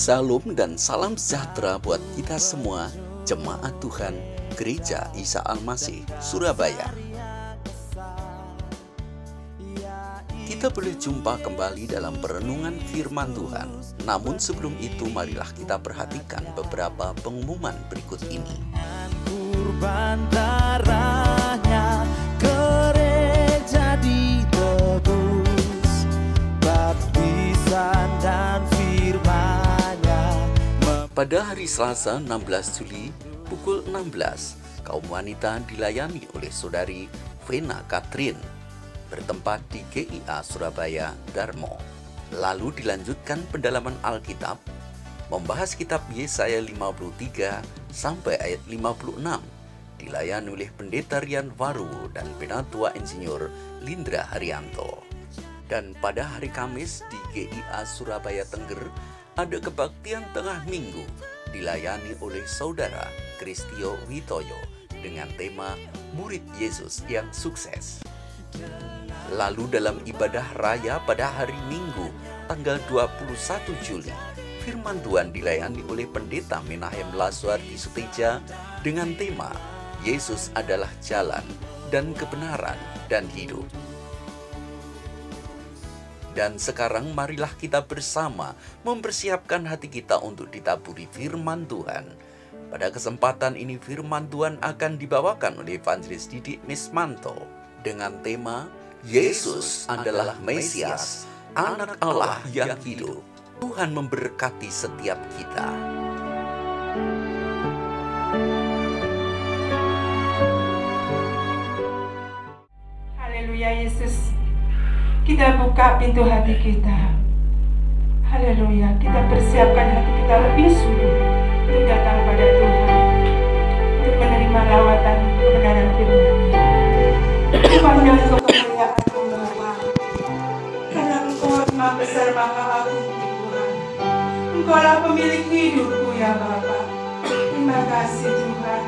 Salam dan salam sejahtera buat kita semua, Jemaat Tuhan, Gereja Isa Al-Masih, Surabaya. Kita boleh jumpa kembali dalam perenungan firman Tuhan. Namun sebelum itu, marilah kita perhatikan beberapa pengumuman berikut ini. Kurban darahnya, gereja ditebus, baptisan dan firman-Nya. Pada hari Selasa 16 Juli pukul 16, kaum wanita dilayani oleh Saudari Vena Katrin, bertempat di GIA Surabaya Darmo. Lalu dilanjutkan pendalaman Alkitab, membahas kitab Yesaya 53 sampai ayat 56, dilayani oleh Pendeta Rian Waru dan Penatua Insinyur Lindra Haryanto. Dan pada hari Kamis di GIA Surabaya Tengger ada kebaktian tengah minggu, dilayani oleh Saudara Kristio Witoyo dengan tema Murid Yesus yang Sukses. Lalu dalam ibadah raya pada hari Minggu tanggal 21 Juli, firman Tuhan dilayani oleh Pendeta Menahem Laswardi Suteja dengan tema Yesus adalah jalan dan kebenaran dan hidup. Dan sekarang marilah kita bersama mempersiapkan hati kita untuk ditaburi firman Tuhan. Pada kesempatan ini firman Tuhan akan dibawakan oleh Evangelis Didik Mismanto dengan tema Yesus adalah Mesias, Anak Allah yang hidup. Tuhan memberkati setiap kita. Haleluya Yesus. Kita buka pintu hati kita. Haleluya. Kita persiapkan hati kita lebih sungguh untuk datang pada Tuhan, untuk menerima lawatan kebenaran firman-Nya. Pandang kemuliaan-Mu Bapa, karena Engkau Maha Besar Maha Agung Tuhan. Engkaulah pemilik hidupku ya Bapa. Terima kasih Tuhan.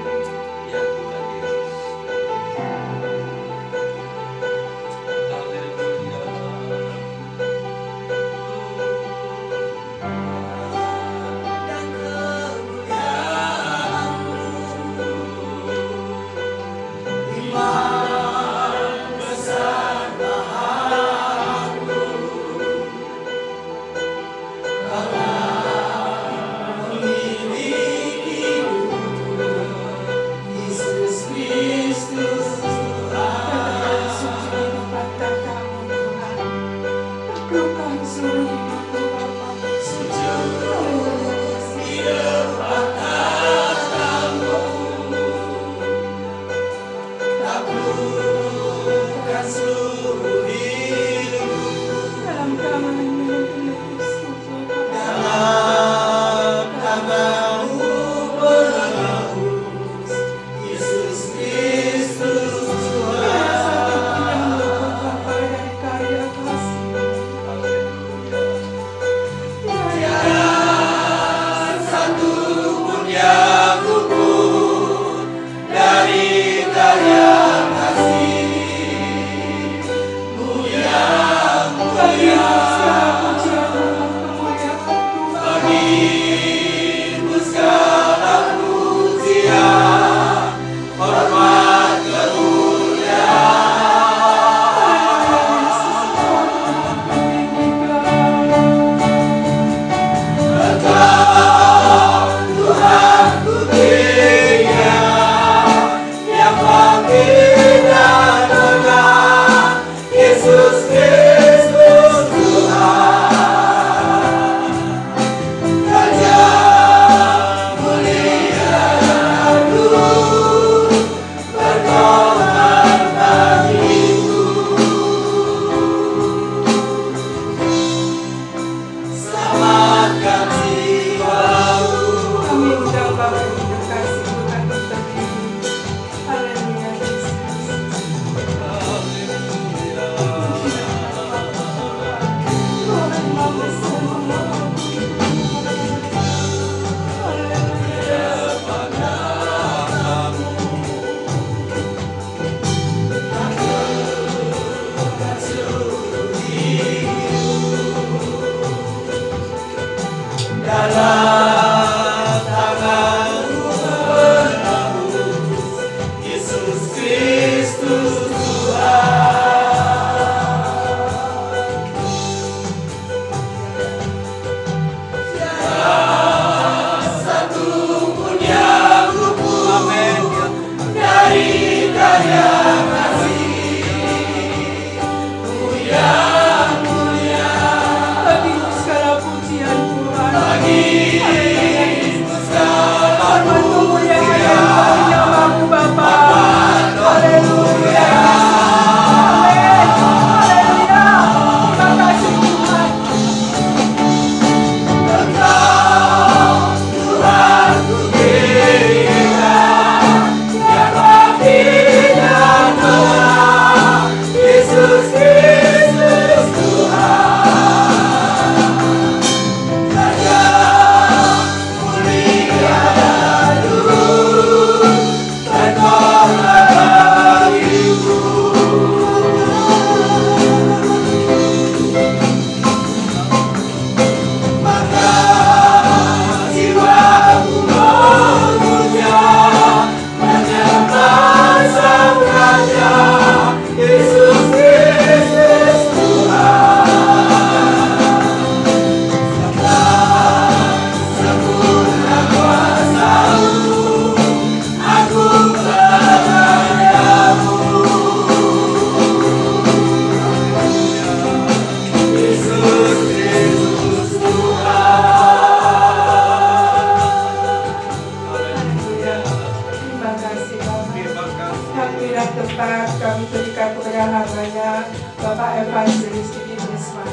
tempat kami berikan kepada hambanya Bapak Evangelis Didi Wisman.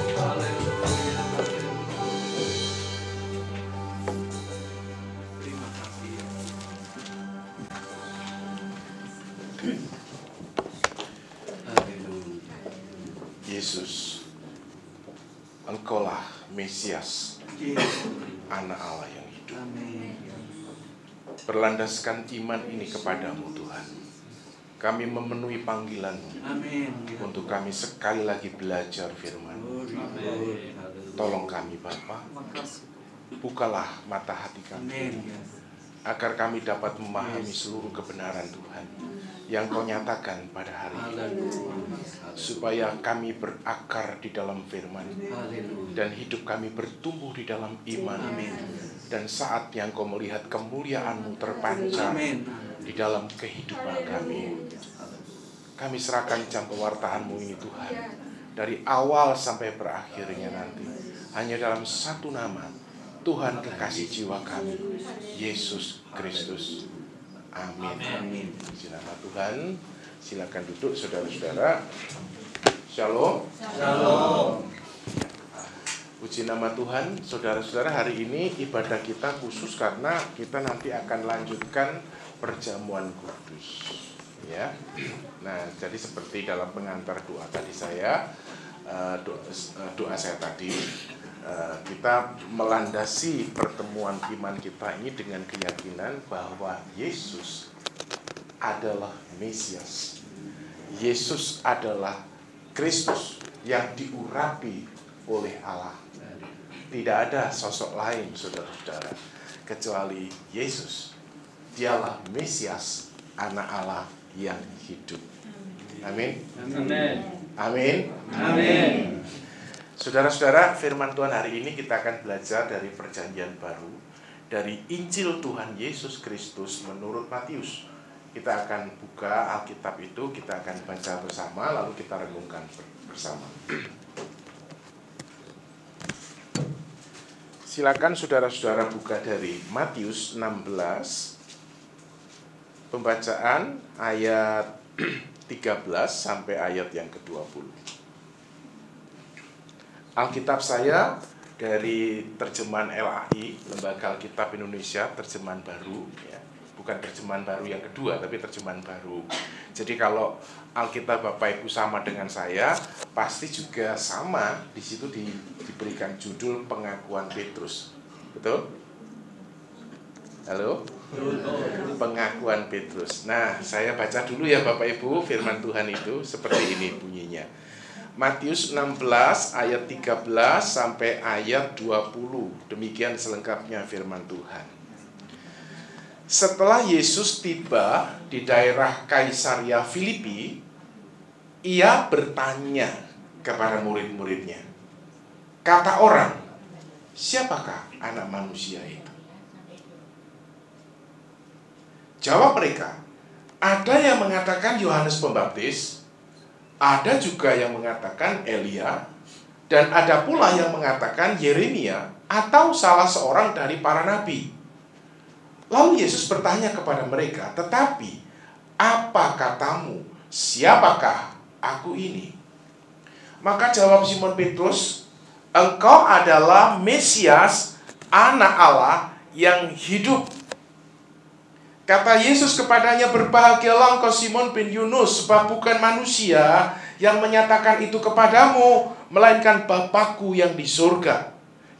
Yesus, Engkaulah Mesias, Anak Allah yang hidup. Berlandaskan iman ini kepadamu Tuhan, kami memenuhi panggilan-Mu. Untuk kami sekali lagi belajar firman. Tolong kami Bapa, bukalah mata hati kami, agar kami dapat memahami seluruh kebenaran Tuhan yang Kau nyatakan pada hari ini, supaya kami berakar di dalam firman dan hidup kami bertumbuh di dalam iman. Dan saat yang Kau melihat kemuliaan-Mu terpancar di dalam kehidupan kami serahkan jam pewartaan-Mu ini Tuhan, dari awal sampai berakhirnya nanti hanya dalam satu nama, Tuhan kekasih jiwa kami, Yesus Kristus. Amin. Di nama Tuhan, silakan duduk saudara-saudara. Shalom. Puji nama Tuhan, saudara-saudara, hari ini ibadah kita khusus karena kita nanti akan lanjutkan perjamuan kudus. Ya. Nah, jadi seperti dalam pengantar doa tadi doa saya tadi, kita melandasi pertemuan iman kita ini dengan keyakinan bahwa Yesus adalah Mesias. Yesus adalah Kristus yang diurapi oleh Allah. Tidak ada sosok lain, saudara-saudara, kecuali Yesus. Dialah Mesias, Anak Allah yang hidup. Amin. Saudara-saudara, firman Tuhan hari ini kita akan belajar dari Perjanjian Baru, dari Injil Tuhan Yesus Kristus menurut Matius. Kita akan buka Alkitab itu, kita akan baca bersama, lalu kita renungkan bersama. Silakan saudara-saudara buka dari Matius 16, pembacaan ayat 13 sampai ayat yang ke-20. Alkitab saya dari terjemahan LAI, Lembaga Alkitab Indonesia, terjemahan baru, ya. Bukan terjemahan baru yang kedua, tapi terjemahan baru. Jadi kalau Alkitab Bapak Ibu sama dengan saya, pasti juga sama. Di situ diberikan judul Pengakuan Petrus. Betul? Halo? Pengakuan Petrus. Nah, saya baca dulu ya Bapak Ibu, firman Tuhan itu seperti ini bunyinya. Matius 16 ayat 13 sampai ayat 20. Demikian selengkapnya firman Tuhan. Setelah Yesus tiba di daerah Kaisaria Filipi, ia bertanya kepada murid-muridnya, kata orang, siapakah Anak Manusia itu? Jawab mereka, ada yang mengatakan Yohanes Pembaptis, ada juga yang mengatakan Elia, dan ada pula yang mengatakan Yeremia atau salah seorang dari para nabi. Lalu Yesus bertanya kepada mereka, tetapi apa katamu, siapakah aku ini? Maka jawab Simon Petrus, engkau adalah Mesias, Anak Allah yang hidup. Kata Yesus kepadanya, berbahagialah engkau Simon bin Yunus, sebab bukan manusia yang menyatakan itu kepadamu, melainkan Bapakku yang di surga.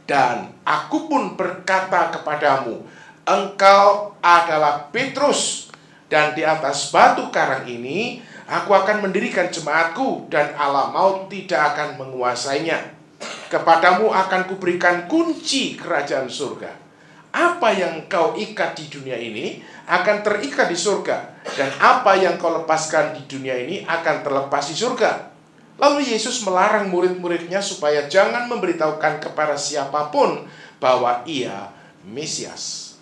Dan aku pun berkata kepadamu, engkau adalah Petrus, dan di atas batu karang ini aku akan mendirikan jemaatku, dan alam maut tidak akan menguasainya. Kepadamu akan kuberikan kunci kerajaan surga. Apa yang kau ikat di dunia ini akan terikat di surga, dan apa yang kau lepaskan di dunia ini akan terlepas di surga. Lalu Yesus melarang murid-muridnya supaya jangan memberitahukan kepada siapapun bahwa ia Mesias.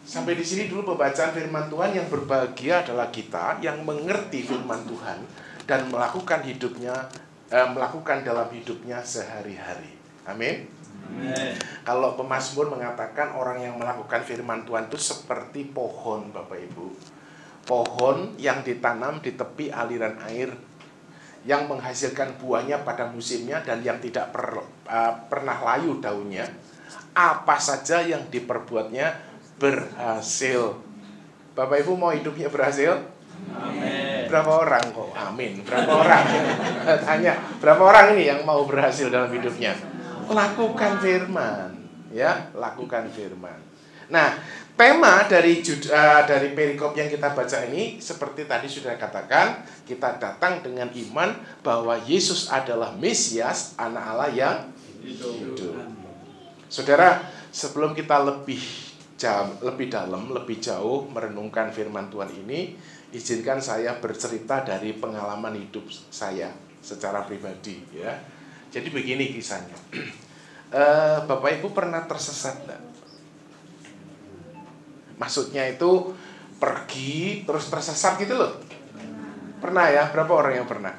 Sampai di sini dulu pembacaan firman Tuhan. Yang berbahagia adalah kita yang mengerti firman Tuhan dan melakukan dalam hidupnya sehari-hari. Amin. Kalau pemazmur mengatakan orang yang melakukan firman Tuhan itu seperti pohon, Bapak Ibu. pohon yang ditanam di tepi aliran air, yang menghasilkan buahnya pada musimnya dan yang tidak pernah layu daunnya. Apa saja yang diperbuatnya berhasil. Bapak Ibu mau hidupnya berhasil? Amin. Berapa orang kok? Amin. Berapa orang? Tanya, berapa orang ini yang mau berhasil dalam hidupnya? Lakukan firman, ya, lakukan firman. Nah, tema dari perikop yang kita baca ini seperti tadi sudah katakan, kita datang dengan iman bahwa Yesus adalah Mesias, anak Allah yang hidup. Saudara, sebelum kita lebih dalam, lebih jauh merenungkan firman Tuhan ini, izinkan saya bercerita dari pengalaman hidup saya secara pribadi, ya. Jadi begini kisahnya. Bapak Ibu pernah tersesat enggak? Maksudnya itu pergi terus tersesat gitu loh. Pernah ya? Berapa orang yang pernah?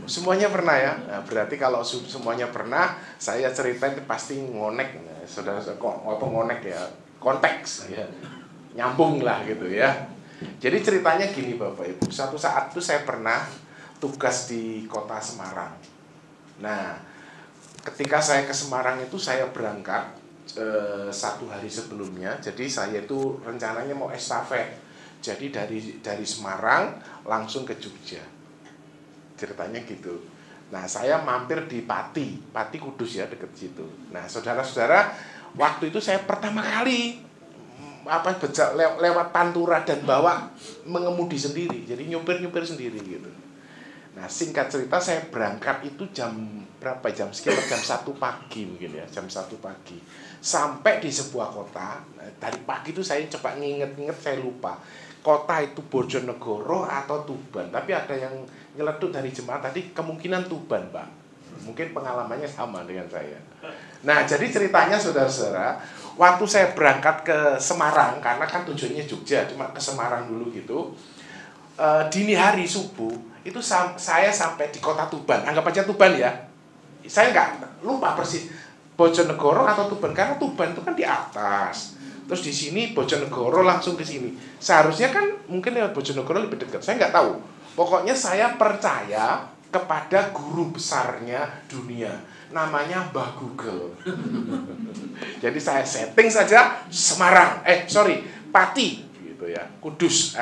Semuanya pernah ya? Nah, berarti kalau semuanya pernah, saya ceritain pasti ngonek. Saudara apa ngonek ya? Konteks ya. Nyambung lah gitu ya. Jadi ceritanya gini Bapak Ibu. Suatu saat itu saya pernah tugas di kota Semarang. Nah, ketika saya ke Semarang itu saya berangkat 1 hari sebelumnya. Jadi saya itu rencananya mau estafet. Jadi dari Semarang langsung ke Jogja. Ceritanya gitu. Nah, saya mampir di Pati Kudus ya, deket situ. Nah, saudara-saudara, waktu itu saya pertama kali lewat Pantura dan bawa mengemudi sendiri. Jadi nyupir sendiri gitu. Nah, singkat cerita saya berangkat itu jam berapa? Sekitar jam 1 pagi mungkin ya, jam 1 pagi. Sampai di sebuah kota. Nah, dari pagi itu saya coba nginget-nginget, saya lupa. Kota itu Bojonegoro atau Tuban. Tapi ada yang nyeletuk dari jemaat tadi, kemungkinan Tuban, Pak. Mungkin pengalamannya sama dengan saya. Nah, jadi ceritanya saudara-saudara, waktu saya berangkat ke Semarang, karena kan tujuannya Jogja, cuma ke Semarang dulu gitu. Dini hari subuh, itu saya sampai di kota Tuban. Anggap aja Tuban ya. Saya nggak lupa persis Bojonegoro atau Tuban, karena Tuban itu kan di atas. Terus di sini Bojonegoro langsung ke sini. Seharusnya kan mungkin lewat Bojonegoro lebih dekat. Saya nggak tahu. Pokoknya saya percaya kepada guru besarnya dunia. Namanya Mbah Google. Jadi saya setting saja Semarang. Pati gitu ya. Kudus,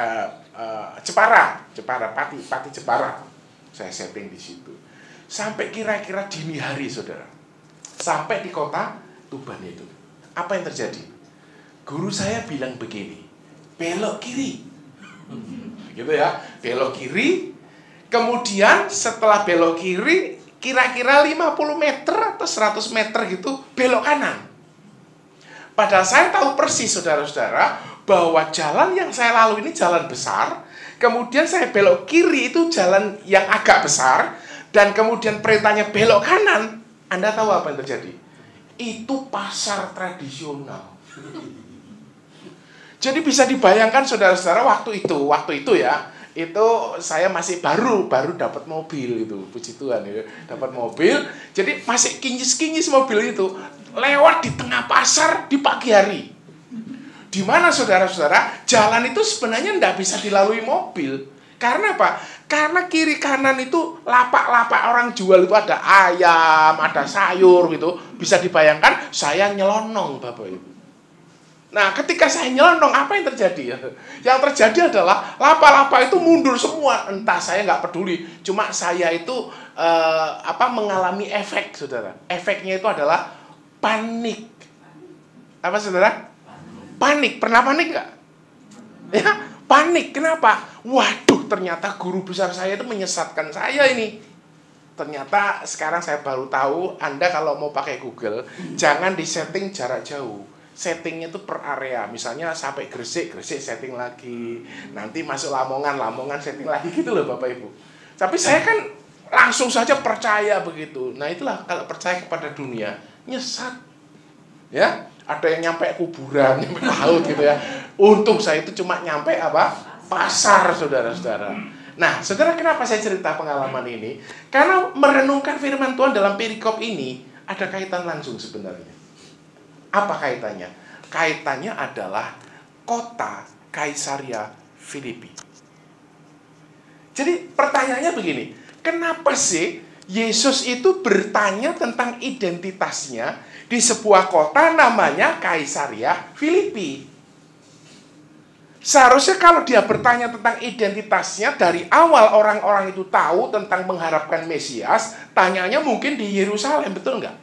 Jepara, Pati Jepara. Saya setting di situ. Sampai kira-kira dini hari, saudara. Sampai di kota Tuban itu. Apa yang terjadi? Guru saya bilang begini, belok kiri. Gitu ya, belok kiri. Kemudian setelah belok kiri, kira-kira 50 meter atau 100 meter gitu, belok kanan. Padahal saya tahu persis, saudara-saudara, bahwa jalan yang saya lalui ini jalan besar. Kemudian saya belok kiri itu jalan yang agak besar. Dan kemudian perintahnya belok kanan. Anda tahu apa yang terjadi? Itu pasar tradisional. Jadi bisa dibayangkan saudara-saudara waktu itu ya, itu saya masih baru dapat mobil itu, puji Tuhan ya, dapat mobil. Jadi masih kinyis-kinyis mobil itu, lewat di tengah pasar di pagi hari. Di mana saudara-saudara, jalan itu sebenarnya tidak bisa dilalui mobil. Karena apa? Karena kiri kanan itu lapak-lapak orang jual itu ada ayam, ada sayur gitu. Bisa dibayangkan saya nyelonong Bapak Ibu. Nah, ketika saya nyelonong, apa yang terjadi? Yang terjadi adalah lapak-lapak itu mundur semua. Entah, saya nggak peduli. Cuma saya itu mengalami efek, saudara. Efeknya itu adalah panik. Apa, saudara? Panik. Pernah panik nggak? Ya, panik. Kenapa? Waduh, ternyata guru besar saya itu menyesatkan saya ini. Ternyata sekarang saya baru tahu, Anda kalau mau pakai Google, jangan disetting jarak jauh. Settingnya itu per area. Misalnya sampai Gresik setting lagi. Nanti masuk Lamongan setting lagi gitu loh Bapak Ibu. Tapi saya kan langsung saja percaya begitu. Nah, itulah kalau percaya kepada dunia, nyesat. Ya, ada yang nyampe kuburan, nyampe laut gitu ya. Untung saya itu cuma nyampe pasar, saudara-saudara. Nah, saudara, kenapa saya cerita pengalaman ini? Karena merenungkan firman Tuhan dalam perikop ini ada kaitan langsung sebenarnya. Apa kaitannya? Kaitannya adalah kota Kaisaria Filipi. Jadi pertanyaannya begini, kenapa sih Yesus itu bertanya tentang identitasnya di sebuah kota namanya Kaisaria Filipi? Seharusnya kalau dia bertanya tentang identitasnya, dari awal orang-orang itu tahu tentang mengharapkan Mesias, tanyanya mungkin di Yerusalem, betul nggak?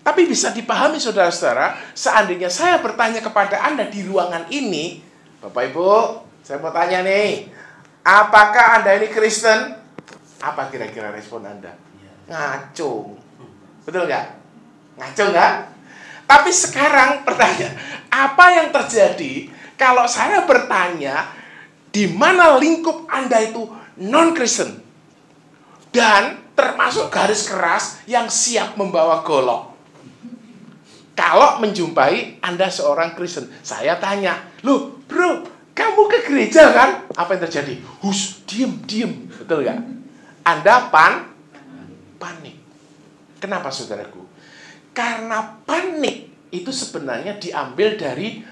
Tapi bisa dipahami saudara-saudara, seandainya saya bertanya kepada Anda di ruangan ini, Bapak Ibu, saya mau tanya nih, apakah Anda ini Kristen? Apa kira-kira respon Anda? Ngaco. Betul nggak? Ngaco nggak? Tapi sekarang pertanyaan, apa yang terjadi kalau saya bertanya, di mana lingkup Anda itu non-Kristen? Dan termasuk garis keras yang siap membawa golok. Kalau menjumpai Anda seorang Kristen, saya tanya, loh bro, kamu ke gereja kan? Apa yang terjadi? Hus, diem. Betul nggak? Anda panik. Kenapa saudaraku? Karena panik itu sebenarnya diambil dari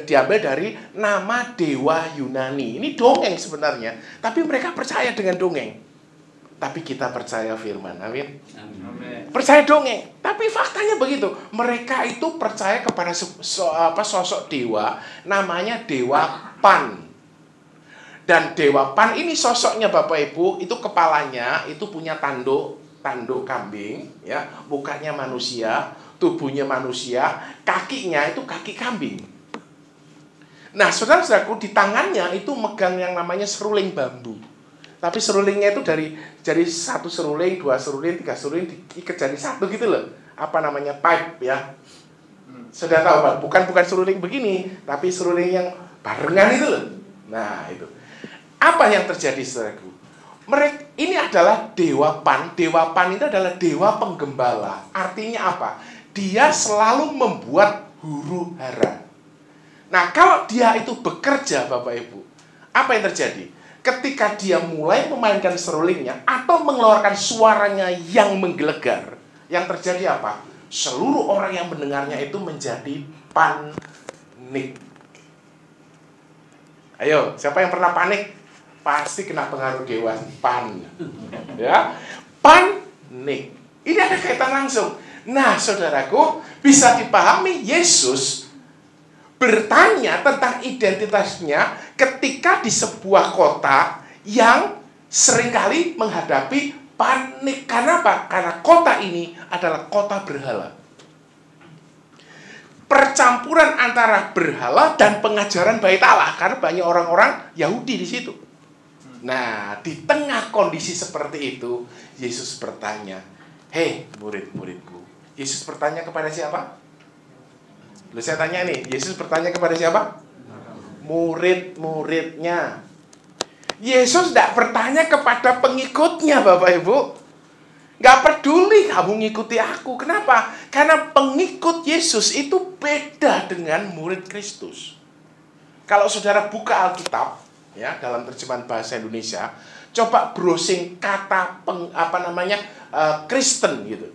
diambil dari nama dewa Yunani. Ini dongeng sebenarnya, tapi mereka percaya dengan dongeng. Tapi kita percaya firman. Amin. Percaya dongeng, tapi faktanya begitu. Mereka itu percaya kepada sosok dewa namanya Dewa Pan. Dan Dewa Pan ini sosoknya Bapak Ibu, itu kepalanya itu punya tanduk kambing, ya, mukanya manusia, tubuhnya manusia, kakinya itu kaki kambing. Nah, saudara-saudaraku, di tangannya itu megang yang namanya seruling bambu. Tapi serulingnya itu dari satu seruling, dua seruling, tiga seruling diikat jadi satu gitu loh. Apa namanya? Pipe, ya. Sudah tahu Pak? Bukan seruling begini, tapi seruling yang barengan itu loh. Nah, itu. Apa yang terjadi, saudaraku? Ini adalah Dewa Pan. Dewa Pan itu adalah dewa penggembala. Artinya apa? Dia selalu membuat huru-hara. Nah, kalau dia itu bekerja, Bapak Ibu, apa yang terjadi? Ketika dia mulai memainkan serulingnya atau mengeluarkan suaranya yang menggelegar, yang terjadi apa? Seluruh orang yang mendengarnya itu menjadi panik. Ayo, siapa yang pernah panik? Pasti kena pengaruh dewa Pan. Ya, panik. Ini ada kaitan langsung. Nah, saudaraku, bisa dipahami Yesus bertanya tentang identitasnya ketika di sebuah kota yang seringkali menghadapi panik. Karena apa? Karena kota ini adalah kota berhala. Percampuran antara berhala dan pengajaran bait Allah, karena banyak orang-orang Yahudi di situ. Nah, di tengah kondisi seperti itu, Yesus bertanya, "Hei murid-muridku." Yesus bertanya kepada siapa? Lalu saya tanya nih, Yesus bertanya kepada siapa? Murid-muridnya. Yesus tidak bertanya kepada pengikutnya, Bapak Ibu. Gak peduli kamu ngikuti aku. Kenapa? Karena pengikut Yesus itu beda dengan murid Kristus. Kalau saudara buka Alkitab, ya, dalam terjemahan bahasa Indonesia, coba browsing kata Kristen gitu,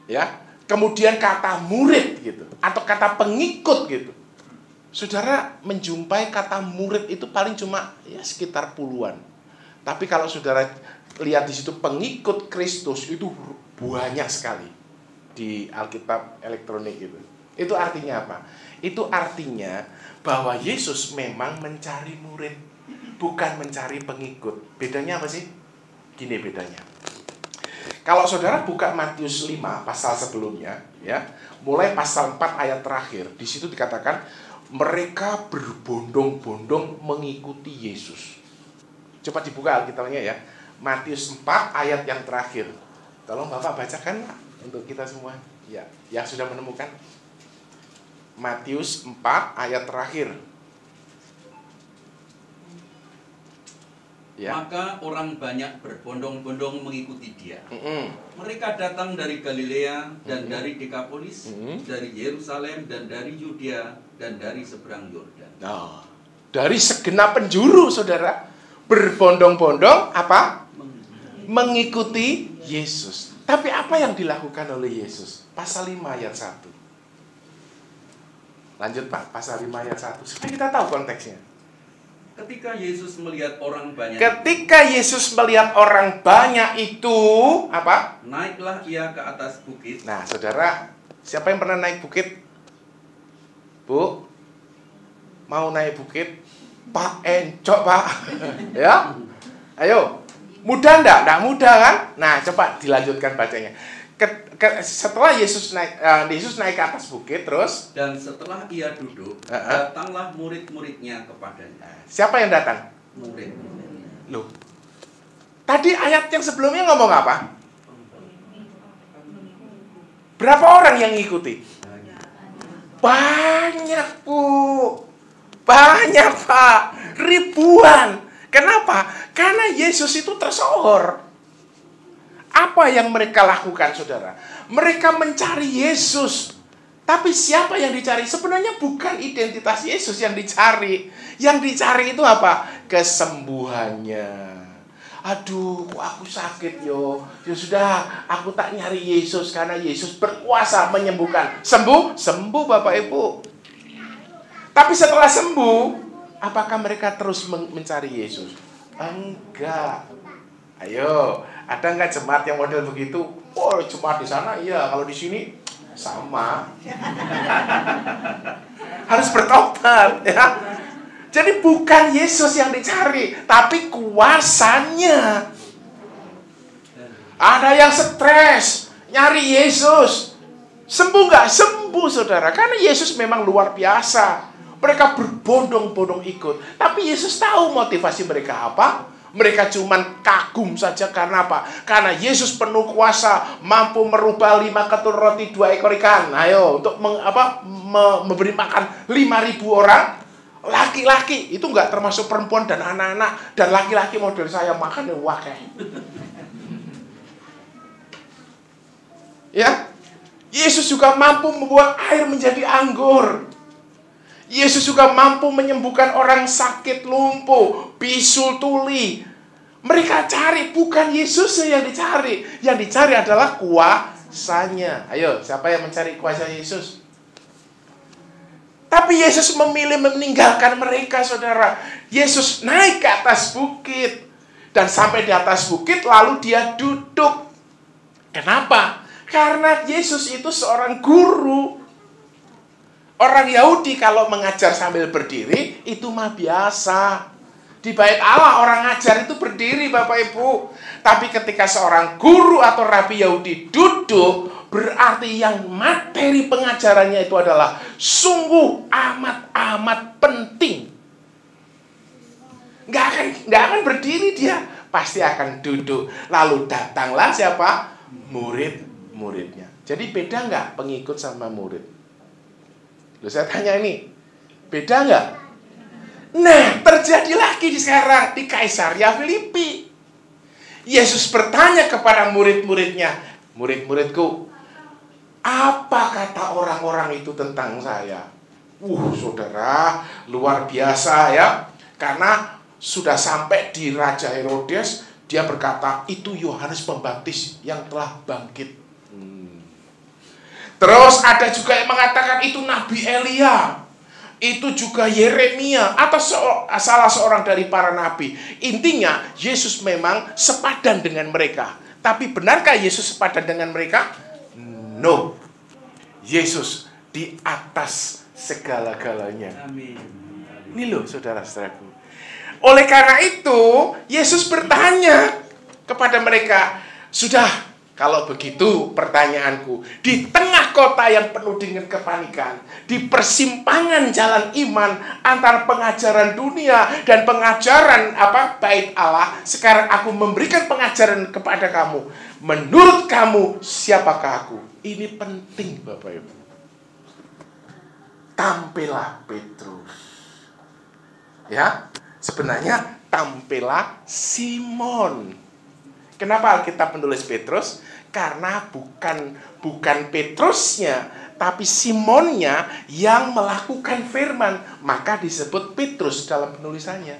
ya. Kemudian kata murid gitu, atau kata pengikut gitu. Saudara menjumpai kata murid itu paling cuma ya sekitar puluhan. Tapi kalau saudara lihat di situ pengikut Kristus itu banyak sekali di Alkitab elektronik gitu. Itu artinya apa? Itu artinya bahwa Yesus memang mencari murid, bukan mencari pengikut. Bedanya apa sih? Gini bedanya. Kalau saudara buka Matius 5 pasal sebelumnya, ya, mulai pasal 4 ayat terakhir, di situ dikatakan mereka berbondong-bondong mengikuti Yesus. Coba dibuka Alkitabnya ya. Matius 4 ayat yang terakhir. Tolong Bapak bacakan untuk kita semua. Ya, yang sudah menemukan. Matius 4 ayat terakhir. Ya. Maka orang banyak berbondong-bondong mengikuti dia. Mereka datang dari Galilea dan dari Dekapolis, dari Yerusalem dan dari Yudea dan dari seberang Yordan. Nah, dari segenap penjuru, saudara, berbondong-bondong apa? Mengikuti Yesus. Tapi apa yang dilakukan oleh Yesus? Pasal 5 ayat 1. Lanjut Pak, pasal 5 ayat 1. Supaya kita tahu konteksnya. Ketika Yesus melihat orang banyak, Ketika Yesus melihat orang banyak itu, apa? naiklah ia ke atas bukit. Nah, saudara, siapa yang pernah naik bukit? Bu? Mau naik bukit? Pak, encok Pak. Ya? Ayo. Mudah enggak? Enggak mudah kan? Nah, coba dilanjutkan bacanya. Setelah Yesus naik ke atas bukit, terus Dan setelah ia duduk, datanglah murid-muridnya kepadanya. siapa yang datang? Murid-muridnya. Loh. Tadi ayat yang sebelumnya ngomong apa? Berapa orang yang ngikuti? Banyak, Bu. Banyak, Pak. Ribuan. Kenapa? Karena Yesus itu tersohor. Apa yang mereka lakukan, saudara? Mereka mencari Yesus. Tapi siapa yang dicari? Sebenarnya bukan identitas Yesus yang dicari. Yang dicari itu apa? Kesembuhannya. Aduh, kok aku sakit yo. Ya sudah, aku tak nyari Yesus karena Yesus berkuasa menyembuhkan. Sembuh? Sembuh Bapak Ibu. Tapi setelah sembuh, apakah mereka terus mencari Yesus? Enggak. Ayo, ada nggak jemaat yang model begitu? Oh, jemaat di sana iya, kalau di sini sama. Harus bertobat, ya. Jadi bukan Yesus yang dicari, tapi kuasanya. Ada yang stres, nyari Yesus. Sembuh nggak? Sembuh, saudara. Karena Yesus memang luar biasa. Mereka berbondong-bondong ikut. Tapi Yesus tahu motivasi mereka apa. Mereka cuman kagum saja karena apa? Karena Yesus penuh kuasa, mampu merubah 5 ketul roti 2 ekor ikan. Ayo, untuk memberi makan 5.000 orang. Laki-laki, itu nggak termasuk perempuan dan anak-anak. Dan laki-laki model saya makan ya wakeh. Ya, Yesus juga mampu membuat air menjadi anggur. Yesus juga mampu menyembuhkan orang sakit lumpuh, bisul tuli. Mereka cari, bukan Yesus yang dicari. Yang dicari adalah kuasanya. Ayo, siapa yang mencari kuasa Yesus? Tapi Yesus memilih meninggalkan mereka, saudara. Yesus naik ke atas bukit. Dan sampai di atas bukit, lalu dia duduk. Kenapa? Karena Yesus itu seorang guru. Orang Yahudi kalau mengajar sambil berdiri, itu mah biasa. Di bait Allah orang ngajar itu berdiri, Bapak Ibu. Tapi ketika seorang guru atau rabi Yahudi duduk, berarti yang materi pengajarannya itu adalah sungguh amat penting. Nggak akan berdiri dia, pasti akan duduk. Lalu datanglah siapa? Murid-muridnya. Jadi beda nggak pengikut sama murid? Loh, saya tanya ini, beda nggak? Nah, terjadi lagi sekarang di Kaisaria Filipi. Yesus bertanya kepada murid-muridnya, murid-muridku, apa kata orang-orang itu tentang saya? Saudara, luar biasa ya. Karena sudah sampai di Raja Herodes, dia berkata, itu Yohanes Pembaptis yang telah bangkit. Terus ada juga yang mengatakan itu Nabi Elia. Itu juga Yeremia atau salah seorang dari para nabi. Intinya Yesus memang sepadan dengan mereka. Tapi benarkah Yesus sepadan dengan mereka? No. Yesus di atas segala-galanya. Amin. Ini loh saudara-saudaraku. Oleh karena itu Yesus bertanya kepada mereka, sudah. Kalau begitu pertanyaanku, di tengah kota yang penuh dengan kepanikan, di persimpangan jalan iman antara pengajaran dunia dan pengajaran bait Allah, sekarang aku memberikan pengajaran kepada kamu. Menurut kamu, siapakah aku? Ini penting, Bapak Ibu. Tampillah Petrus. Ya, sebenarnya tampillah Simon. Kenapa Alkitab menulis Petrus? Karena bukan Petrusnya, tapi Simonnya yang melakukan firman. Maka disebut Petrus dalam penulisannya.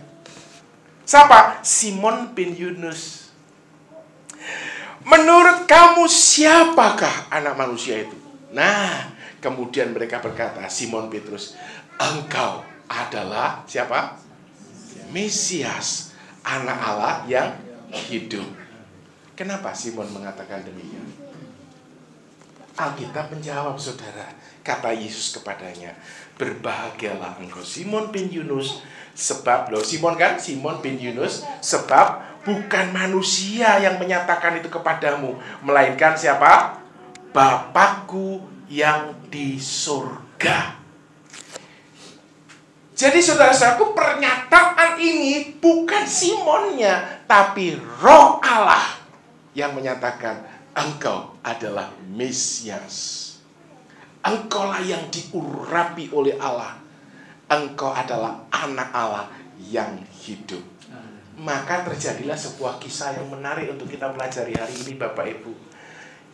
Siapa? Simon bin Yunus. Menurut kamu siapakah anak manusia itu? Nah, Kemudian mereka berkata, Simon Petrus, engkau adalah siapa? Mesias, anak Allah yang hidup. Kenapa Simon mengatakan demikian? Alkitab menjawab, saudara. Kata Yesus kepadanya, berbahagialah engkau Simon bin Yunus, sebab Simon bin Yunus, sebab bukan manusia yang menyatakan itu kepadamu, melainkan siapa? Bapakku yang di surga. Jadi saudara-saudaraku, pernyataan ini bukan Simonnya, tapi Roh Allah yang menyatakan engkau adalah Mesias. Engkaulah yang diurapi oleh Allah. Engkau adalah anak Allah yang hidup. Maka terjadilah sebuah kisah yang menarik untuk kita pelajari hari ini, Bapak Ibu.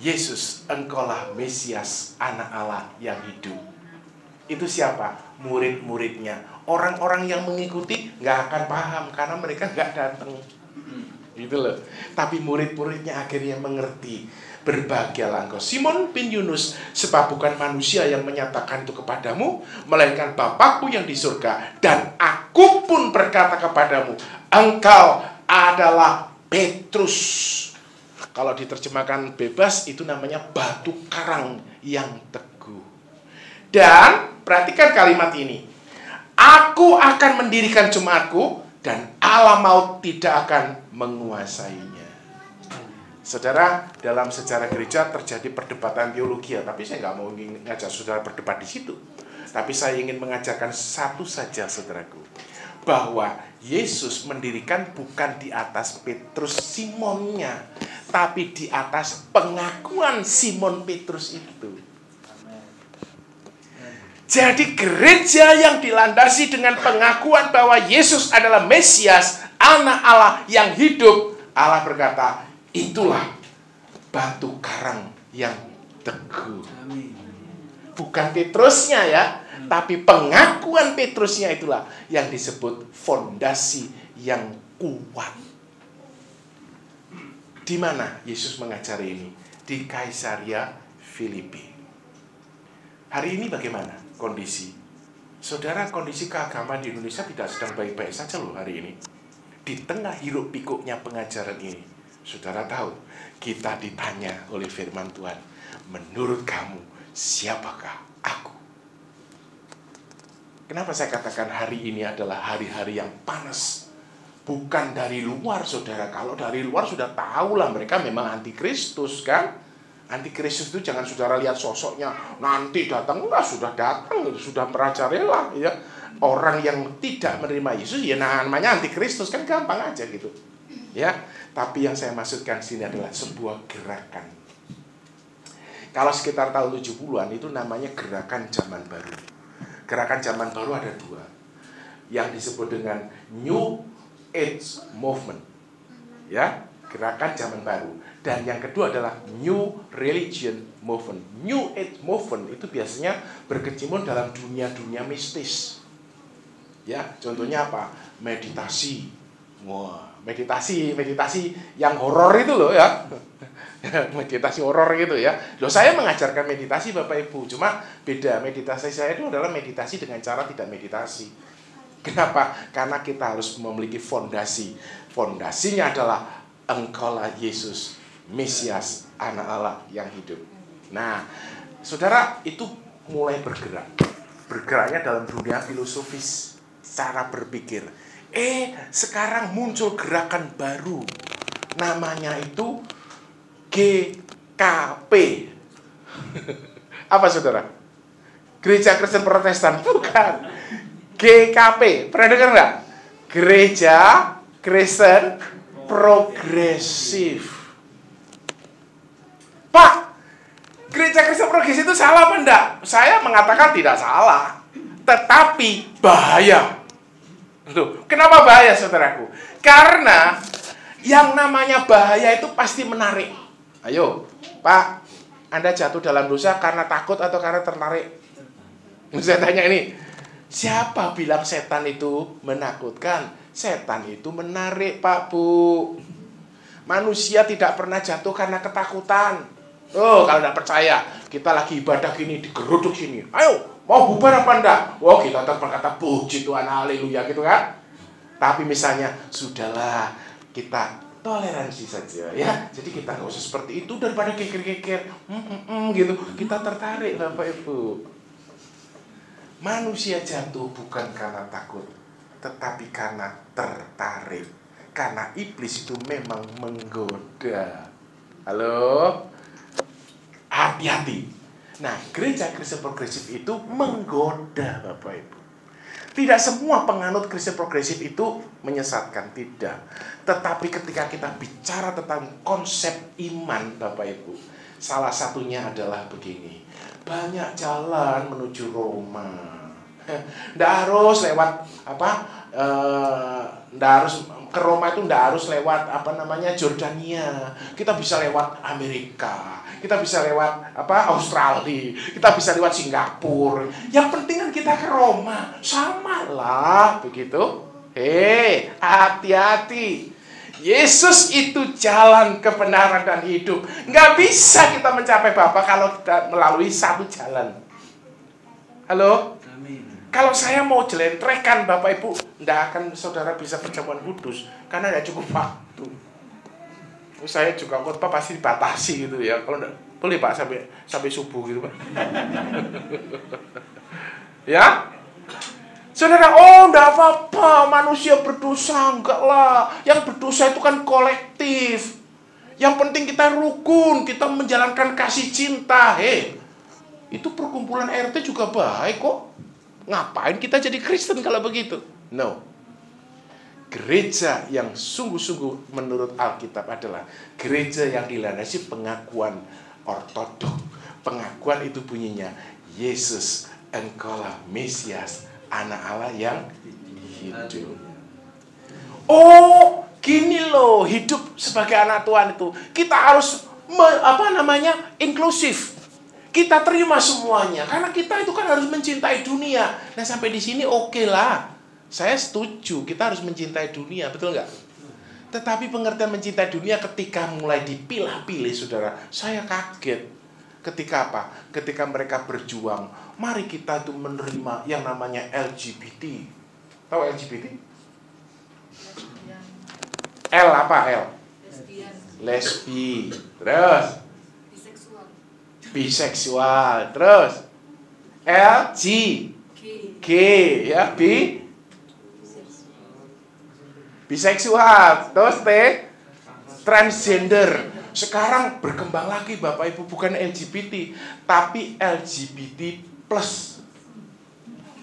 Yesus, engkaulah Mesias, anak Allah yang hidup. Itu siapa? Murid-muridnya. Orang-orang yang mengikuti nggak akan paham karena mereka nggak datang. Gitu loh. Tapi murid-muridnya akhirnya mengerti. Berbahagialah engkau Simon bin Yunus, sebab bukan manusia yang menyatakan itu kepadamu, melainkan Bapakku yang di surga. Dan aku pun berkata kepadamu, engkau adalah Petrus. Kalau diterjemahkan bebas, itu namanya batu karang yang teguh. Dan perhatikan kalimat ini, aku akan mendirikan jemaatku, dan Allah maut tidak akan menguasainya. Saudara, dalam sejarah gereja terjadi perdebatan teologi, tapi saya nggak mau ngajak saudara berdebat di situ. Tapi saya ingin mengajarkan satu saja, saudaraku, bahwa Yesus mendirikan bukan di atas Petrus Simonnya, tapi di atas pengakuan Simon Petrus itu. Jadi gereja yang dilandasi dengan pengakuan bahwa Yesus adalah Mesias, anak Allah yang hidup, Allah berkata, itulah batu karang yang teguh. Bukan Petrusnya ya, tapi pengakuan Petrusnya itulah yang disebut fondasi yang kuat. Di mana Yesus mengajari ini? Di Kaisaria Filipi. Hari ini bagaimana kondisi? Saudara, kondisi keagamaan di Indonesia tidak sedang baik-baik saja loh hari ini. Di tengah hiruk pikuknya pengajaran ini, saudara tahu, kita ditanya oleh firman Tuhan, menurut kamu siapakah aku? Kenapa saya katakan hari ini adalah hari-hari yang panas? Bukan dari luar, saudara. Kalau dari luar sudah tahulah mereka memang antikristus, kan? Antikristus itu jangan saudara lihat sosoknya, nanti datang, enggak, sudah datang, sudah merajalela, ya. Orang yang tidak menerima Yesus, ya namanya antikristus, kan gampang aja gitu. Ya, tapi yang saya maksudkan sini adalah sebuah gerakan. Kalau sekitar tahun 70-an itu namanya gerakan zaman baru. Gerakan zaman baru ada dua, yang disebut dengan New Age Movement, ya, gerakan zaman baru. Dan yang kedua adalah New Religion Movement. New Age Movement itu biasanya berkecimpung dalam dunia-dunia mistis. Ya, contohnya apa? Meditasi. Wah, meditasi yang horor itu loh ya. Meditasi horor gitu ya. Loh, saya mengajarkan meditasi Bapak Ibu, cuma beda. Meditasi saya itu adalah meditasi dengan cara tidak meditasi. Kenapa? Karena kita harus memiliki fondasi. Fondasinya adalah engkaulah Yesus, Mesias, anak Allah yang hidup. Nah, saudara, itu mulai bergerak. Bergeraknya dalam dunia filosofis, cara berpikir. Sekarang muncul gerakan baru. Namanya itu GKP. Apa saudara? Gereja Kristen Protestan? Bukan. GKP. Pernah dengar nggak? Gereja Kristen Progresif. Pak, Gereja Kristen Progresif itu salah apa enggak? Saya mengatakan tidak salah, tetapi bahaya. Loh, kenapa bahaya, saudaraku? Karena yang namanya bahaya itu pasti menarik. Ayo, Pak, Anda jatuh dalam dosa karena takut atau karena tertarik? Saya tanya ini, siapa bilang setan itu menakutkan? Setan itu menarik, Pak, Bu. Manusia tidak pernah jatuh karena ketakutan. Oh, kalau nggak percaya, kita lagi ibadah gini, digeruduk sini. Ayo, mau bubar apa enggak? Oh, kita tetap berkata, puji Tuhan, haleluya, gitu kan? Tapi misalnya, sudahlah, kita toleransi saja, ya. Jadi kita nggak usah seperti itu daripada kekir-kekir, gitu. Kita tertarik, Bapak Ibu. Manusia jatuh bukan karena takut, tetapi karena tertarik. Karena iblis itu memang menggoda. Halo? Hati-hati. Nah, gereja Kristen progresif itu menggoda, Bapak Ibu. Tidak semua penganut Kristen progresif itu menyesatkan, tidak. Tetapi ketika kita bicara tentang konsep iman, Bapak Ibu, salah satunya adalah begini. Banyak jalan menuju Roma. Nggak harus lewat nggak harus ke Roma, itu nggak harus lewat Jordania. Kita bisa lewat Amerika, kita bisa lewat Australia, kita bisa lewat Singapura. Yang penting kan kita ke Roma, samalah begitu. Hati-hati. Yesus itu jalan kebenaran dan hidup. Nggak bisa kita mencapai Bapa kalau kita melalui satu jalan. Halo? Kalau saya mau jelentrekan Bapak Ibu, tidak akan saudara bisa perjamuan kudus karena tidak cukup waktu. Saya juga khotbah pasti dibatasi gitu ya. Kalau enggak, boleh Pak sampai subuh gitu Pak. Ya? Saudara, enggak apa-apa, manusia berdosa, enggak lah. Yang berdosa itu kan kolektif. Yang penting kita rukun, kita menjalankan kasih cinta. Itu perkumpulan RT juga baik kok. Ngapain kita jadi Kristen kalau begitu? No. Gereja yang sungguh-sungguh menurut Alkitab adalah gereja yang dilandasi pengakuan ortodok. Pengakuan itu bunyinya, Yesus, Engkaulah Mesias, Anak Allah yang hidup. Oh, gini loh, hidup sebagai anak Tuhan itu. Kita harus inklusif. Kita terima semuanya, karena kita itu kan harus mencintai dunia. Nah, sampai di sini oke lah. Saya setuju, kita harus mencintai dunia, betul nggak? Tetapi pengertian mencintai dunia ketika mulai dipilah-pilih, saudara, saya kaget. Ketika apa? Ketika mereka berjuang, mari kita itu menerima yang namanya LGBT. Tahu LGBT? L apa L? Lesbi. Terus? Biseksual. Terus? L, G, G, ya, biseksual. Terus T, transgender. Sekarang berkembang lagi Bapak Ibu, bukan LGBT, tapi LGBT plus.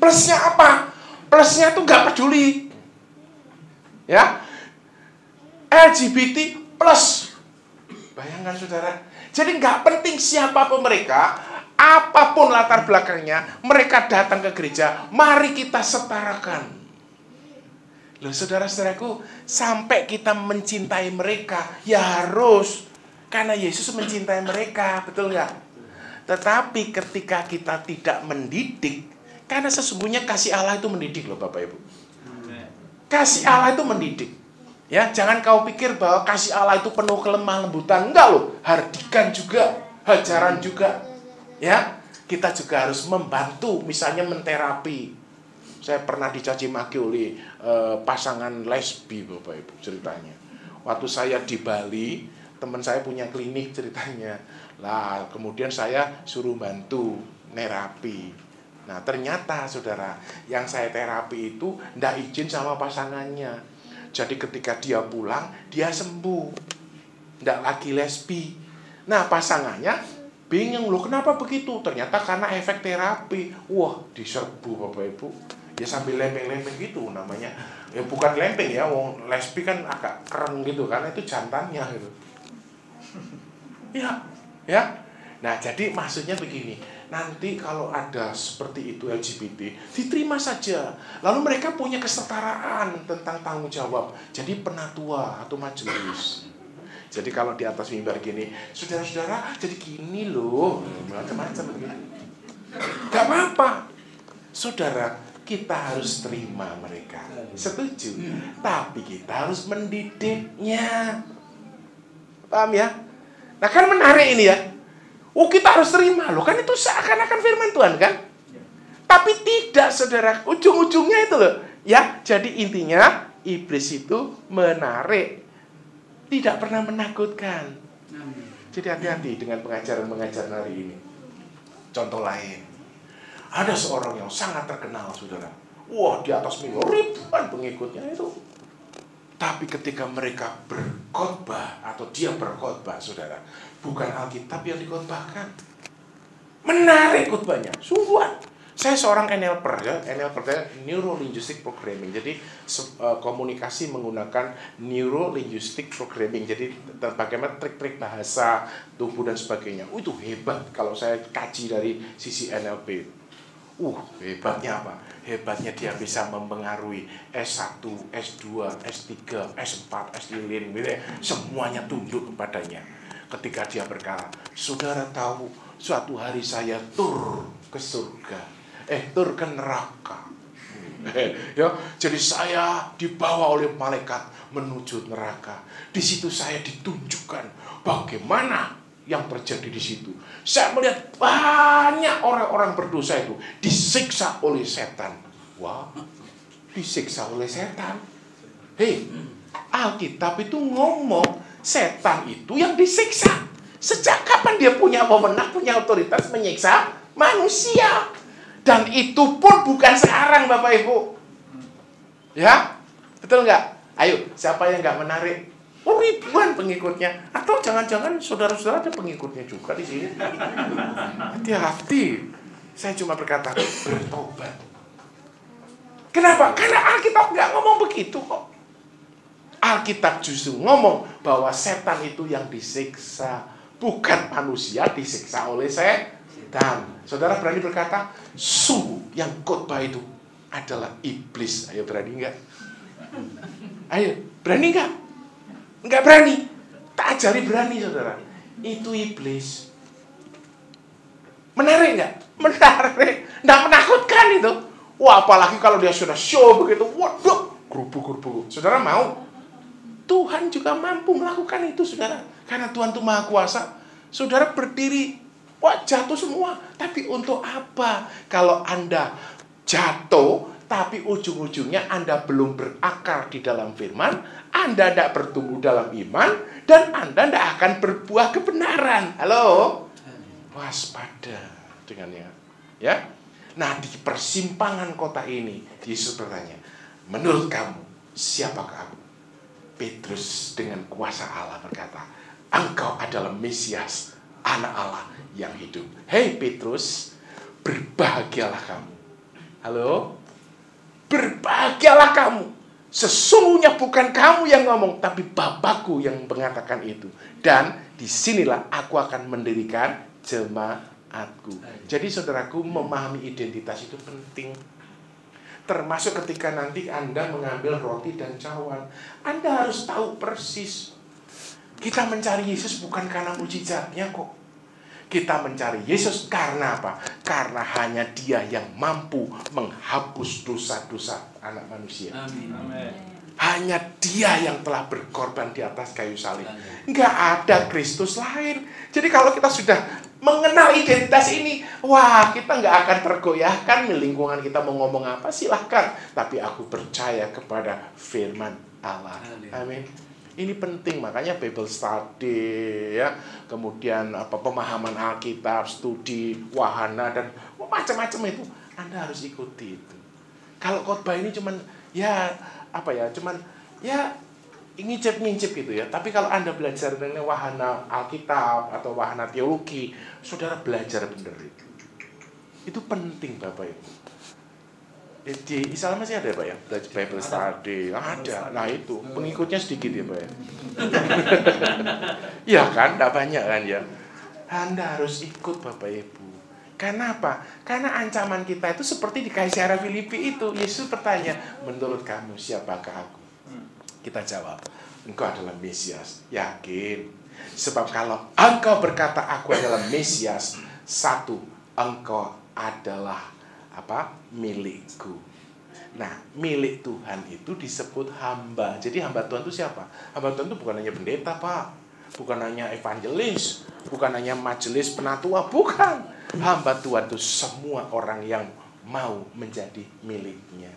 Plusnya apa? Plusnya tuh nggak peduli, ya. LGBT plus. Bayangkan saudara. Jadi nggak penting siapapun mereka, apapun latar belakangnya, mereka datang ke gereja, mari kita setarakan. Loh saudara-saudaraku, sampai kita mencintai mereka, ya harus. Karena Yesus mencintai mereka, betul nggak? Tetapi ketika kita tidak mendidik, karena sesungguhnya kasih Allah itu mendidik loh Bapak Ibu. Kasih Allah itu mendidik. Ya, jangan kau pikir bahwa kasih Allah itu penuh kelemah lembutan. Enggak loh, hardikan juga, hajaran juga. Ya, kita juga harus membantu, misalnya menterapi. Saya pernah dicaci maki oleh pasangan lesbi Bapak Ibu ceritanya. Waktu saya di Bali, teman saya punya klinik ceritanya. Lah, kemudian saya suruh bantu nerapi. Nah, ternyata saudara, yang saya terapi itu ndak izin sama pasangannya. Jadi ketika dia pulang, dia sembuh. Nggak lagi lesbi. Nah, pasangannya bingung loh, kenapa begitu? Ternyata karena efek terapi. Wah, diserbu Bapak Ibu. Ya sambil lempeng-lempeng gitu namanya. Ya bukan lempeng ya, wong lesbi kan agak keren gitu, karena itu jantannya gitu. Ya. Nah, jadi maksudnya begini. Nanti kalau ada seperti itu LGBT, diterima saja. Lalu mereka punya kesetaraan tentang tanggung jawab. Jadi penatua atau majelis. Jadi kalau di atas mimbar gini, saudara-saudara, jadi gini loh, macam-macam gitu. Gak apa-apa. Saudara, kita harus terima mereka. Setuju. Tapi kita harus mendidiknya. Paham ya? Nah kan menarik ini ya. Oh, kita harus terima loh, kan itu seakan-akan firman Tuhan kan? Tapi tidak, saudara, ujung-ujungnya itu loh. Ya, jadi intinya iblis itu menarik, tidak pernah menakutkan. Jadi hati-hati dengan pengajaran-pengajaran hari ini. Contoh lain, ada seorang yang sangat terkenal, saudara. Wah, di atas ribuan pengikutnya itu. Tapi ketika mereka berkhotbah atau dia berkhotbah, saudara, bukan Alkitab yang dikhotbahkan. Menarik khotbahnya, sungguhan. Saya seorang NLPer ya, NLPer Neuro Linguistic Programming. Jadi komunikasi menggunakan Neuro Linguistic Programming. Jadi bagaimana trik-trik bahasa, tubuh dan sebagainya. Itu hebat kalau saya kaji dari sisi NLP. Hebatnya apa? Hebatnya dia bisa mempengaruhi S1, S2, S3, S4, S5 gitu ya. Semuanya tunduk kepadanya. Ketika dia berkata, saudara tahu suatu hari saya tur ke surga. Tur ke neraka. Ya, jadi saya dibawa oleh malaikat menuju neraka. Di situ saya ditunjukkan bagaimana yang terjadi di situ. Saya melihat banyak orang-orang berdosa itu disiksa oleh setan. Wah, disiksa oleh setan. Hei, Alkitab itu ngomong setan itu yang disiksa. Sejak kapan dia punya wewenang, punya otoritas menyiksa manusia? Dan itu pun bukan sekarang, Bapak Ibu. Ya, betul nggak? Ayo, siapa yang nggak menarik? Ribuan pengikutnya. Atau jangan-jangan saudara-saudara ada pengikutnya juga di sini. Hati-hati. Saya cuma berkata, bertobat. Kenapa? Karena Alkitab nggak ngomong begitu kok. Alkitab justru ngomong bahwa setan itu yang disiksa. Bukan manusia disiksa oleh setan. Saudara berani berkata, sungguh yang khotbah itu adalah iblis. Ayo, berani nggak? Ayo, berani nggak? Nggak berani. Tak ajari berani, saudara. Itu iblis. Menarik nggak? Menarik. Nggak menakutkan itu. Wah, apalagi kalau dia sudah show begitu. Waduh, gerubuk-gerubuk. Saudara mau? Tuhan juga mampu melakukan itu, saudara. Karena Tuhan itu Maha Kuasa. Saudara berdiri, wah, jatuh semua. Tapi untuk apa? Kalau Anda jatuh, tapi ujung-ujungnya Anda belum berakar di dalam firman, Anda tidak bertumbuh dalam iman, dan Anda tidak akan berbuah kebenaran. Halo? Waspada dengannya. Ya? Nah, di persimpangan kota ini, Yesus bertanya, menurut kamu, siapakah aku? Petrus dengan kuasa Allah berkata, engkau adalah Mesias, anak Allah yang hidup. Hei Petrus, berbahagialah kamu. Halo? Berbahagialah kamu. Sesungguhnya bukan kamu yang ngomong, tapi Bapakku yang mengatakan itu. Dan disinilah aku akan mendirikan jemaatku. Jadi saudaraku, memahami identitas itu penting. Termasuk ketika nanti Anda mengambil roti dan cawan, Anda harus tahu persis. Kita mencari Yesus bukan karena mujizatnya kok. Kita mencari Yesus karena apa? Karena hanya Dia yang mampu menghapus dosa-dosa anak manusia. Amin. Hanya Dia yang telah berkorban di atas kayu salib. Nggak ada Kristus lain. Jadi kalau kita sudah mengenal identitas ini, wah, kita nggak akan tergoyahkan. Lingkungan kita mau ngomong apa, silahkan. Tapi aku percaya kepada firman Allah. Amin. Ini penting, makanya Bible study, ya, kemudian pemahaman Alkitab, studi wahana dan macam-macam itu Anda harus ikuti itu. Kalau khotbah ini cuman ngincip-ngincip gitu ya. Tapi kalau Anda belajar dengan wahana Alkitab atau wahana teologi, saudara belajar benar itu. Itu penting, Bapak Ibu. Di Islam masih ada, Pak ya? Bible study. Ada. Nah itu, pengikutnya sedikit ya, Pak ya. Ya kan, tidak banyak kan ya. Anda harus ikut, Bapak Ibu. Karena apa? Karena ancaman kita itu seperti di Kaisarea Filipi itu. Yesus bertanya, menurut kamu siapakah aku? Kita jawab, engkau adalah Mesias. Yakin? Sebab kalau engkau berkata aku adalah Mesias, satu, engkau adalah milikku. Nah, milik Tuhan itu disebut hamba. Jadi hamba Tuhan itu siapa? Hamba Tuhan itu bukan hanya pendeta, Pak. bukan hanya evangelis, bukan hanya majelis penatua, bukan. Hamba Tuhan itu semua orang yang mau menjadi miliknya.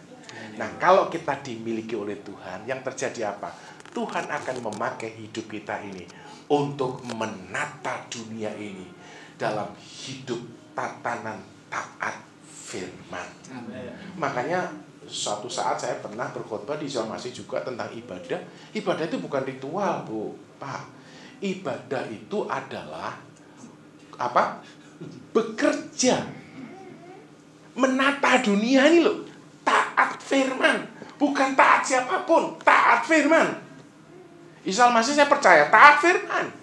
Nah, kalau kita dimiliki oleh Tuhan, yang terjadi apa? Tuhan akan memakai hidup kita ini untuk menata dunia ini dalam hidup tatanan taat firman. Makanya suatu saat saya pernah berkhotbah di Zalmasi juga tentang ibadah. Ibadah itu bukan ritual, Bu, Pak. Ibadah itu adalah apa? Bekerja, menata dunia ini loh. Taat firman, bukan taat siapapun, taat firman. Isal masih saya percaya taat firman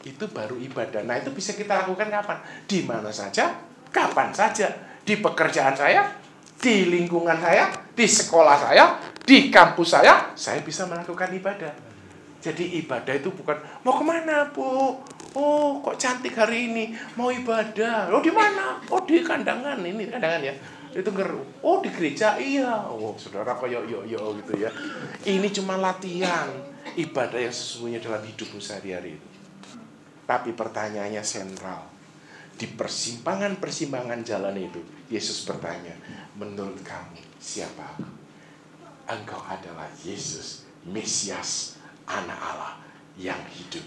itu baru ibadah. Nah, itu bisa kita lakukan kapan? Di mana saja, kapan saja. Di pekerjaan saya, di lingkungan saya, di sekolah saya, di kampus saya bisa melakukan ibadah. Jadi ibadah itu bukan mau kemana, Bu? Oh, kok cantik hari ini, mau ibadah. Oh, di mana? Oh, di kandangan. Ini kandangan ya. Itu oh, di gereja. Iya. Oh, saudara kok yo gitu ya. Ini cuma latihan ibadah yang sesungguhnya dalam hidupmu sehari-hari itu. Tapi pertanyaannya sentral. Di persimpangan-persimpangan jalan itu, Yesus bertanya, menurut kamu siapa? Engkau adalah Yesus, Mesias, Anak Allah yang hidup.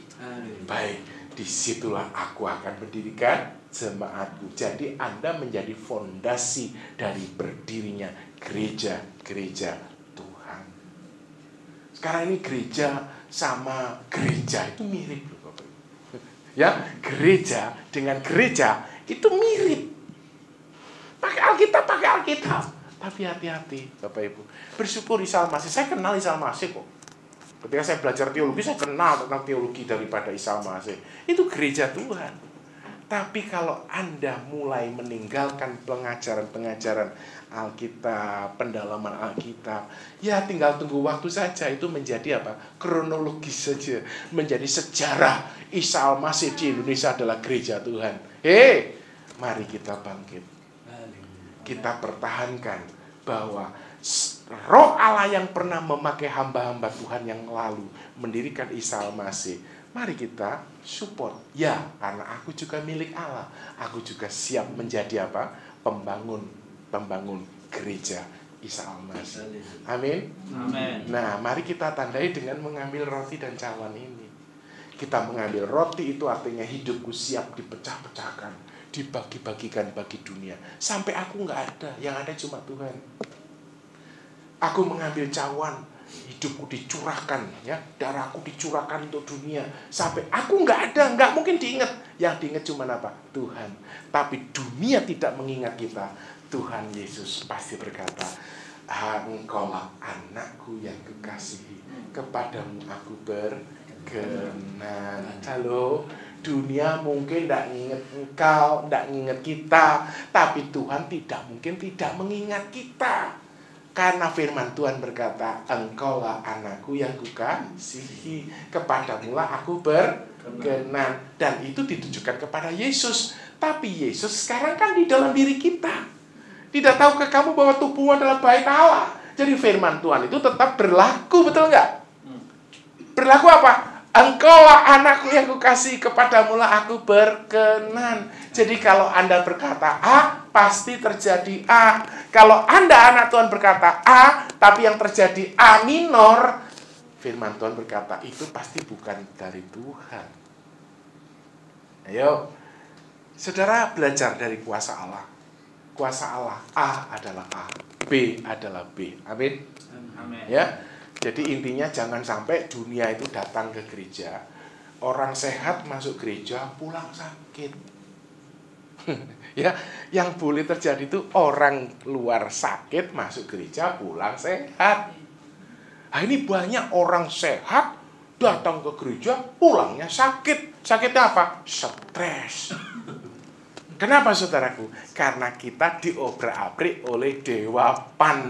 Baik, disitulah aku akan mendirikan jemaatku. Jadi Anda menjadi fondasi dari berdirinya gereja-gereja Tuhan. Sekarang ini gereja sama gereja itu mirip loh, Bapak. Ya, gereja dengan gereja itu mirip. Pakai Alkitab. Tapi hati-hati, Bapak Ibu. Bersyukur Isal Masih. Saya kenal Isal Masih kok. Ketika saya belajar teologi, saya kenal tentang teologi daripada Isal Masih. Itu gereja Tuhan. Tapi kalau Anda mulai meninggalkan pengajaran-pengajaran Alkitab, pendalaman Alkitab, ya tinggal tunggu waktu saja. Itu menjadi apa? Kronologis saja. Menjadi sejarah Isal Masih di Indonesia adalah gereja Tuhan. Hei, mari kita bangkit. Kita pertahankan bahwa Roh Allah yang pernah memakai hamba-hamba Tuhan yang lalu mendirikan Isal Masih. Mari kita support. Ya, karena aku juga milik Allah. Aku juga siap menjadi apa? Pembangun gereja Isal Masih. Amin. Amin. Nah, mari kita tandai dengan mengambil roti dan cawan ini. Kita mengambil roti itu artinya hidupku siap dipecah-pecahkan, dibagi-bagikan bagi dunia. Sampai aku nggak ada, yang ada cuma Tuhan. Aku mengambil cawan, hidupku dicurahkan, ya, darahku dicurahkan untuk dunia. Sampai aku nggak ada, nggak mungkin diingat. Yang diingat cuma apa? Tuhan. Tapi dunia tidak mengingat kita. Tuhan Yesus pasti berkata, Engkaulah anakku yang kekasihi, kepadamu aku berkenan. Halo, dunia mungkin tidak ingat engkau, tidak ingat kita, tapi Tuhan tidak mungkin tidak mengingat kita. Karena firman Tuhan berkata, Engkaulah anakku yang kukasihi, kepadamulah aku berkenan. Dan itu ditujukan kepada Yesus. Tapi Yesus sekarang kan di dalam diri kita. Tidak tahukah kamu bahwa tubuhmu adalah bait Allah? Jadi firman Tuhan itu tetap berlaku, betul nggak? Berlaku apa? Engkaulah anakku yang kukasihi, kepadamulah aku berkenan. Jadi kalau Anda berkata A, pasti terjadi A. Kalau Anda anak Tuhan berkata A, tapi yang terjadi A minor, firman Tuhan berkata itu pasti bukan dari Tuhan. Ayo, saudara belajar dari kuasa Allah. Kuasa Allah, A adalah A, B adalah B. Amin. Amin. Ya. Jadi intinya jangan sampai dunia itu datang ke gereja, orang sehat masuk gereja pulang sakit. Ya, yang boleh terjadi itu orang luar sakit masuk gereja pulang sehat. Nah, ini banyak orang sehat datang ke gereja pulangnya sakit. Sakitnya apa? Stres. Kenapa saudaraku? Karena kita diobrak-abrik oleh dewa pan.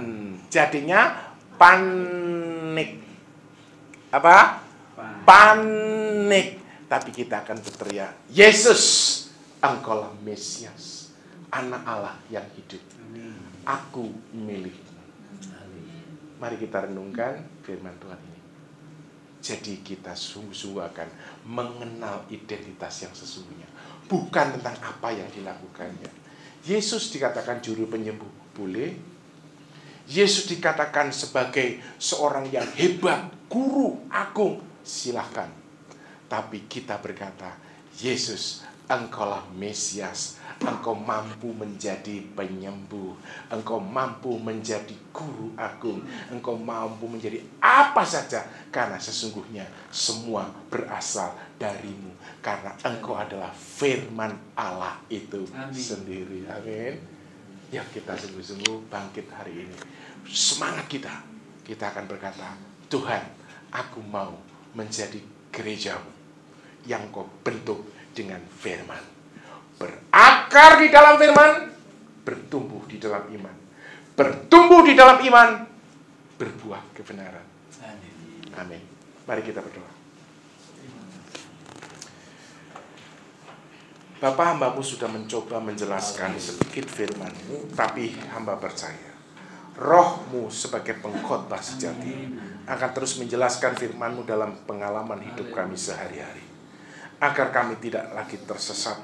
Jadinya panik. Apa? Panik. Tapi kita akan berteriak, Yesus, Engkaulah Mesias, Anak Allah yang hidup. Aku milikmu. Mari kita renungkan firman Tuhan ini. Jadi kita sungguh-sungguh akan mengenal identitas yang sesungguhnya. Bukan tentang apa yang dilakukannya. Yesus dikatakan juru penyembuh, boleh. Yesus dikatakan sebagai seorang yang hebat, guru agung, silahkan. Tapi kita berkata, Yesus, Engkaulah Mesias. Engkau mampu menjadi penyembuh. Engkau mampu menjadi guru agung. Engkau mampu menjadi apa saja. Karena sesungguhnya semua berasal darimu. Karena Engkau adalah firman Allah itu sendiri. Amin. Ya, kita sungguh-sungguh bangkit hari ini. Semangat kita. Kita akan berkata, Tuhan, aku mau menjadi gerejamu yang Kau bentuk dengan firman. Berakar di dalam firman, bertumbuh di dalam iman. Bertumbuh di dalam iman, berbuah kebenaran. Amin. Mari kita berdoa. Bapa, hamba-Mu sudah mencoba menjelaskan sedikit firman-Mu, tapi hamba percaya Roh-Mu sebagai pengkhotbah sejati akan terus menjelaskan firman-Mu dalam pengalaman hidup kami sehari-hari, agar kami tidak lagi tersesat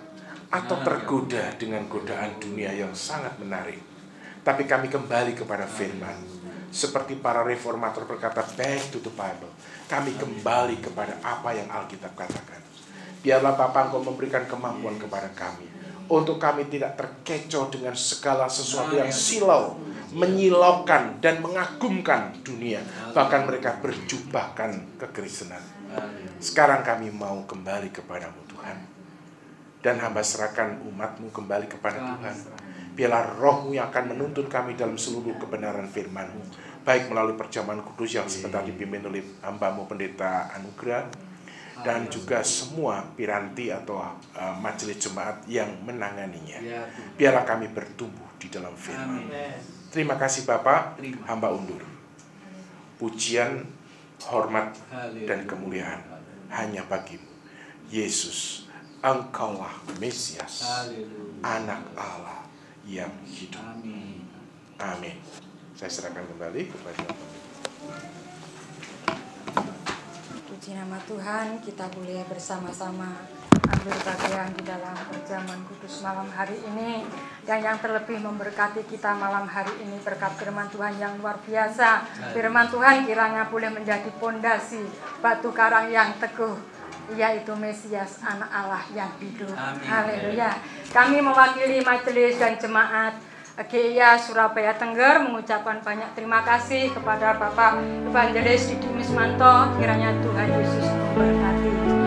atau tergoda dengan godaan dunia yang sangat menarik. Tapi kami kembali kepada firman. Seperti para reformator berkata, back to the Bible. Kami kembali kepada apa yang Alkitab katakan. Biarlah Bapa Engkau memberikan kemampuan kepada kami, untuk kami tidak terkecoh dengan segala sesuatu yang silau, menyilaukan dan mengagumkan dunia. Bahkan mereka berjubahkan kekristenan. Sekarang kami mau kembali kepadamu Tuhan. Dan hamba serahkan umat-Mu kembali kepada Tuhan. Biarlah Roh-Mu yang akan menuntun kami dalam seluruh kebenaran firman-Mu, baik melalui perjamuan kudus yang sebentar dipimpin oleh hamba-Mu Pendeta Anugrah, dan juga semua piranti atau majelis jemaat yang menanganinya. Biarlah kami bertumbuh di dalam firman. Terima kasih Bapak, hamba undur. Pujian, hormat, dan kemuliaan hanya bagi-Mu. Yesus, Engkaulah Mesias, Anak Allah yang hidup. Amin. Saya serahkan kembali kepada Bapak. Puji nama Tuhan, kita boleh bersama-sama ambil bagian di dalam perjamuan kudus malam hari ini. Dan yang terlebih memberkati kita malam hari ini berkat firman Tuhan yang luar biasa. Firman Tuhan kiranya boleh menjadi pondasi batu karang yang teguh, yaitu Mesias, Anak Allah yang hidup. Haleluya. Kami mewakili majelis dan jemaat GIA Surabaya Tengger mengucapkan banyak terima kasih kepada Bapak Evangelis Didi Mismanto. Kiranya Tuhan Yesus memberkati.